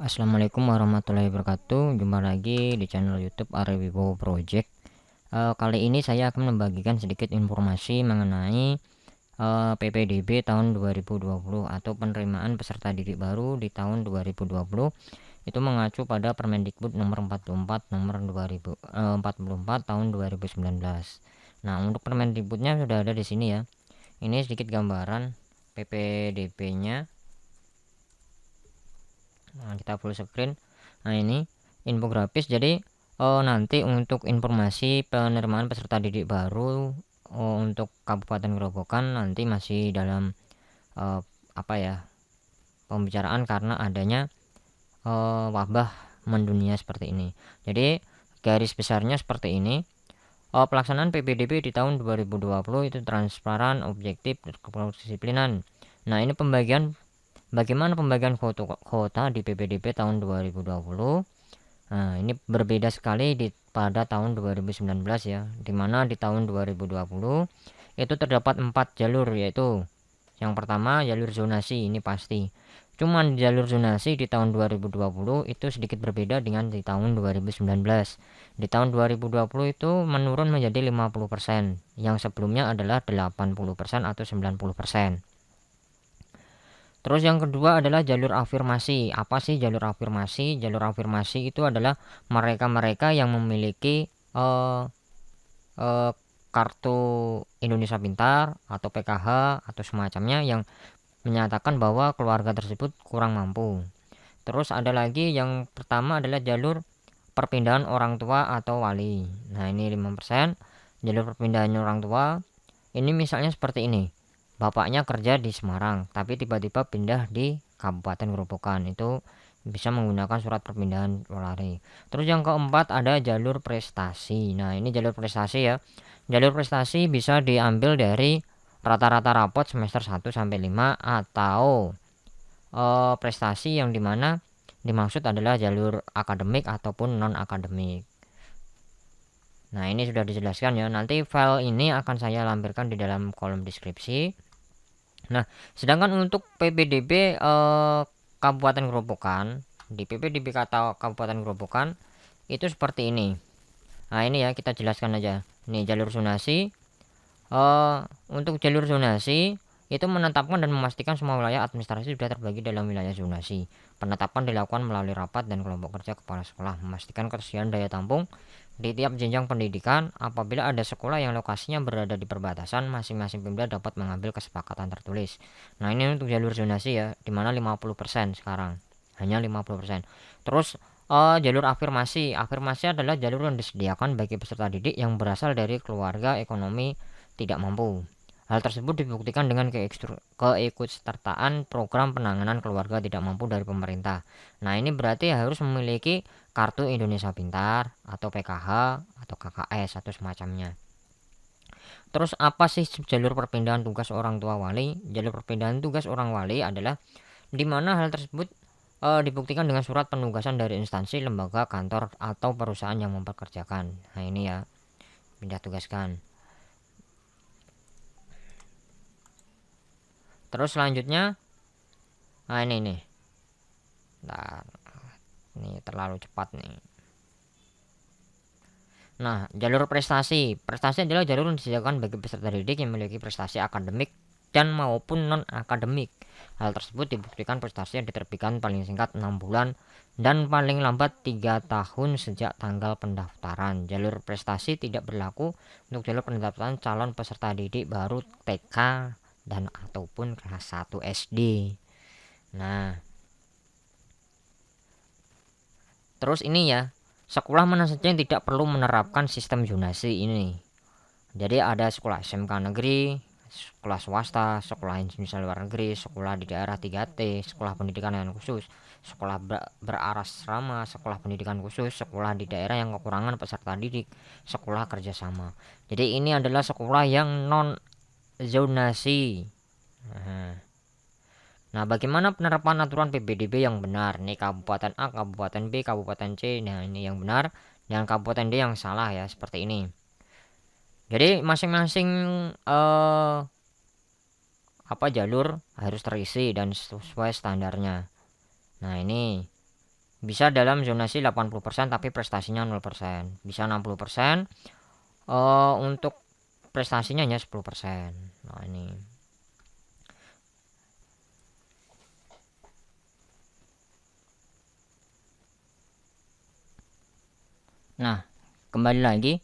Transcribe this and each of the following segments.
Assalamualaikum warahmatullahi wabarakatuh. Jumpa lagi di channel YouTube Arewibowo Project. Kali ini saya akan membagikan sedikit informasi mengenai PPDB tahun 2020 atau penerimaan peserta didik baru di tahun 2020. Itu mengacu pada Permendikbud nomor 44 nomor 2044 tahun 2019. Nah, untuk Permendikbudnya sudah ada di sini ya. Ini sedikit gambaran PPDB-nya. Nah, kita full screen. Nah, ini infografis. Jadi nanti untuk informasi penerimaan peserta didik baru untuk Kabupaten Gerobokan nanti masih dalam apa ya, pembicaraan karena adanya wabah mendunia seperti ini. Jadi garis besarnya seperti ini. Pelaksanaan PPDB di tahun 2020 itu transparan, objektif, kedisiplinan. Nah, ini bagaimana pembagian kuota di PPDB tahun 2020. Nah, ini berbeda sekali pada tahun 2019 ya, dimana di tahun 2020 itu terdapat 4 jalur, yaitu yang pertama jalur zonasi. Ini pasti cuman jalur zonasi di tahun 2020 itu sedikit berbeda dengan di tahun 2019. Di tahun 2020 itu menurun menjadi 50%, yang sebelumnya adalah 80% atau 90%. Terus yang kedua adalah jalur afirmasi. Apa sih jalur afirmasi? Jalur afirmasi itu adalah mereka-mereka yang memiliki kartu Indonesia Pintar atau PKH atau semacamnya, yang menyatakan bahwa keluarga tersebut kurang mampu. Terus ada lagi yang pertama adalah jalur perpindahan orang tua atau wali. Nah, ini 5%. Jalur perpindahan orang tua ini misalnya seperti ini. Bapaknya kerja di Semarang tapi tiba-tiba pindah di Kabupaten Gerobokan, itu bisa menggunakan surat perpindahan lari. Terus yang keempat ada jalur prestasi. Nah, ini jalur prestasi ya. Jalur prestasi bisa diambil dari rata-rata rapot semester 1 sampai 5 atau prestasi yang dimana dimaksud adalah jalur akademik ataupun non akademik. Nah, ini sudah dijelaskan ya. Nanti file ini akan saya lampirkan di dalam kolom deskripsi. Nah, sedangkan untuk PPDB Kabupaten Gerobokan, di PPDB kata Kabupaten Gerobokan itu seperti ini. Nah, ini ya kita jelaskan aja. Ini jalur zonasi. Untuk jalur zonasi itu menetapkan dan memastikan semua wilayah administrasi sudah terbagi dalam wilayah zonasi. Penetapan dilakukan melalui rapat dan kelompok kerja kepala sekolah, memastikan ketersediaan daya tampung di tiap jenjang pendidikan. Apabila ada sekolah yang lokasinya berada di perbatasan, masing-masing Pemda dapat mengambil kesepakatan tertulis. Nah, ini untuk jalur zonasi ya, dimana 50% sekarang, hanya 50%. Terus jalur afirmasi. Afirmasi adalah jalur yang disediakan bagi peserta didik yang berasal dari keluarga ekonomi tidak mampu. Hal tersebut dibuktikan dengan keikutsertaan program penanganan keluarga tidak mampu dari pemerintah. Nah, ini berarti harus memiliki kartu Indonesia Pintar atau PKH atau KKS atau semacamnya. Terus apa sih jalur perpindahan tugas orang tua wali? Jalur perpindahan tugas orang wali adalah di mana hal tersebut dibuktikan dengan surat penugasan dari instansi, lembaga, kantor atau perusahaan yang mempekerjakan. Nah, ini ya, pindah tugaskan. Terus selanjutnya, nah ini nih, nah, ini terlalu cepat nih. Nah, jalur prestasi. Prestasi adalah jalur yang disediakan bagi peserta didik yang memiliki prestasi akademik dan maupun non akademik. Hal tersebut dibuktikan prestasi yang diterbitkan paling singkat 6 bulan dan paling lambat 3 tahun sejak tanggal pendaftaran. Jalur prestasi tidak berlaku untuk jalur pendaftaran calon peserta didik baru TK dan ataupun kelas 1 SD. Nah, terus ini ya, sekolah mana saja yang tidak perlu menerapkan sistem zonasi ini. Jadi ada sekolah SMK negeri, sekolah swasta, sekolah insinyur luar negeri, sekolah di daerah 3T, sekolah pendidikan yang khusus, sekolah berasrama, sekolah pendidikan khusus, sekolah di daerah yang kekurangan peserta didik, sekolah kerjasama. Jadi ini adalah sekolah yang non zonasi. Nah, bagaimana penerapan aturan PPDB yang benar? Nih Kabupaten A, Kabupaten B, Kabupaten C. Nah, ini yang benar, dan Kabupaten D yang salah ya, seperti ini. Jadi masing-masing jalur harus terisi dan sesuai standarnya. Nah, ini bisa dalam zonasi 80% tapi prestasinya 0%, bisa 60%, untuk prestasinya hanya 10%. Nah, ini. Nah, kembali lagi,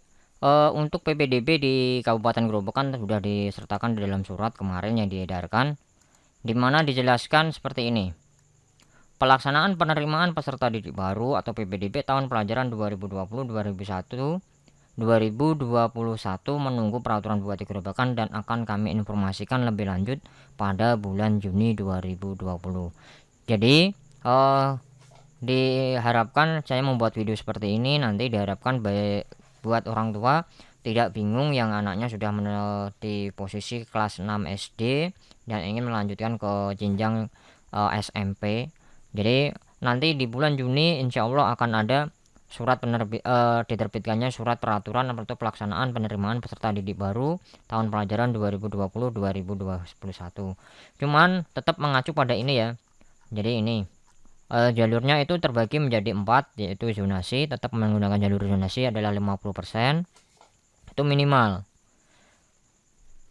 untuk PPDB di Kabupaten Gerobokan sudah disertakan di dalam surat kemarin yang diedarkan, di mana dijelaskan seperti ini. Pelaksanaan penerimaan peserta didik baru atau PPDB tahun pelajaran 2020-2021 menunggu peraturan Bupati Gerobokan dan akan kami informasikan lebih lanjut pada bulan Juni 2020. Jadi diharapkan saya membuat video seperti ini nanti diharapkan buat orang tua tidak bingung yang anaknya sudah di posisi kelas 6 SD dan ingin melanjutkan ke jenjang SMP. Jadi nanti di bulan Juni insya Allah akan ada surat diterbitkannya surat peraturan atau pelaksanaan penerimaan peserta didik baru tahun pelajaran 2020-2021. Cuman tetap mengacu pada ini ya. Jadi ini jalurnya itu terbagi menjadi 4, yaitu zonasi. Tetap menggunakan jalur zonasi adalah 50%, itu minimal.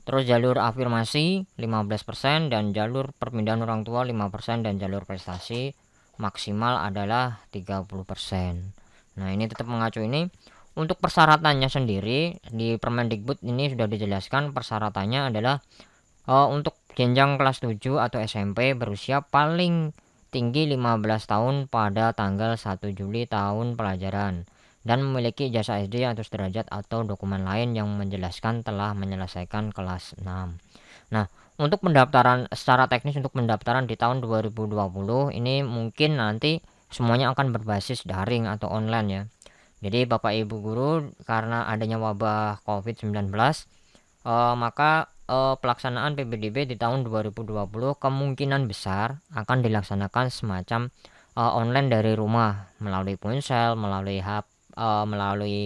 Terus jalur afirmasi 15% dan jalur perpindahan orang tua 5% dan jalur prestasi maksimal adalah 30%. Nah, ini tetap mengacu ini. Untuk persyaratannya sendiri di Permendikbud ini sudah dijelaskan persyaratannya adalah untuk jenjang kelas 7 atau SMP berusia paling tinggi 15 tahun pada tanggal 1 Juli tahun pelajaran dan memiliki ijazah SD atau sederajat atau dokumen lain yang menjelaskan telah menyelesaikan kelas 6. Nah, untuk pendaftaran secara teknis untuk pendaftaran di tahun 2020 ini mungkin nanti semuanya akan berbasis daring atau online ya. Jadi Bapak Ibu guru karena adanya wabah COVID-19 maka pelaksanaan PPDB di tahun 2020 kemungkinan besar akan dilaksanakan semacam online dari rumah melalui ponsel, melalui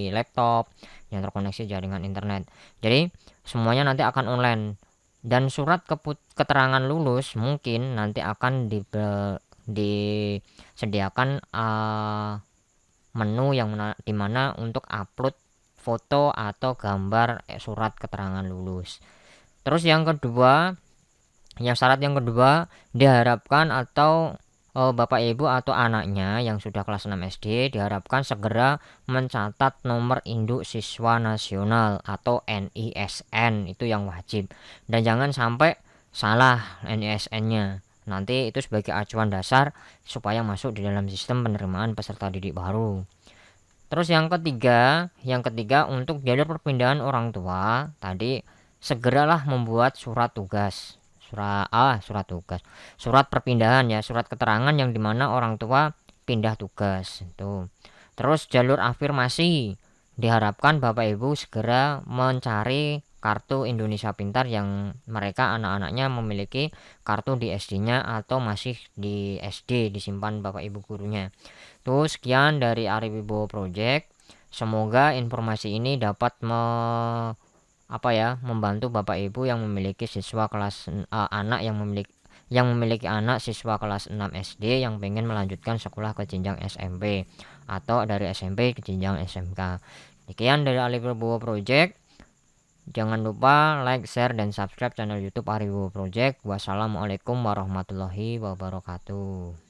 laptop yang terkoneksi jaringan internet. Jadi semuanya nanti akan online dan surat keterangan lulus mungkin nanti akan disediakan menu yang dimana untuk upload foto atau gambar surat keterangan lulus. Terus yang kedua, syarat yang kedua diharapkan atau Bapak Ibu atau anaknya yang sudah kelas 6 SD diharapkan segera mencatat nomor induk siswa nasional atau NISN, itu yang wajib. Dan jangan sampai salah NISN-nya. Nanti itu sebagai acuan dasar supaya masuk di dalam sistem penerimaan peserta didik baru. Terus yang ketiga untuk jalur perpindahan orang tua tadi segeralah membuat surat perpindahan ya, surat keterangan yang dimana orang tua pindah tugas itu. Terus jalur afirmasi diharapkan Bapak Ibu segera mencari kartu Indonesia Pintar yang mereka anak-anaknya memiliki kartu di SD-nya atau masih di SD disimpan Bapak Ibu gurunya. Tuh sekian dari Ari Wibowo Project. Semoga informasi ini dapat membantu Bapak Ibu yang memiliki siswa kelas anak yang memiliki anak siswa kelas 6 SD yang pengen melanjutkan sekolah ke jenjang SMP atau dari SMP ke jenjang SMK. Sekian dari Ali Wibowo Project. Jangan lupa like, share, dan subscribe channel YouTube Ari Wibowo Project. Wassalamualaikum warahmatullahi wabarakatuh.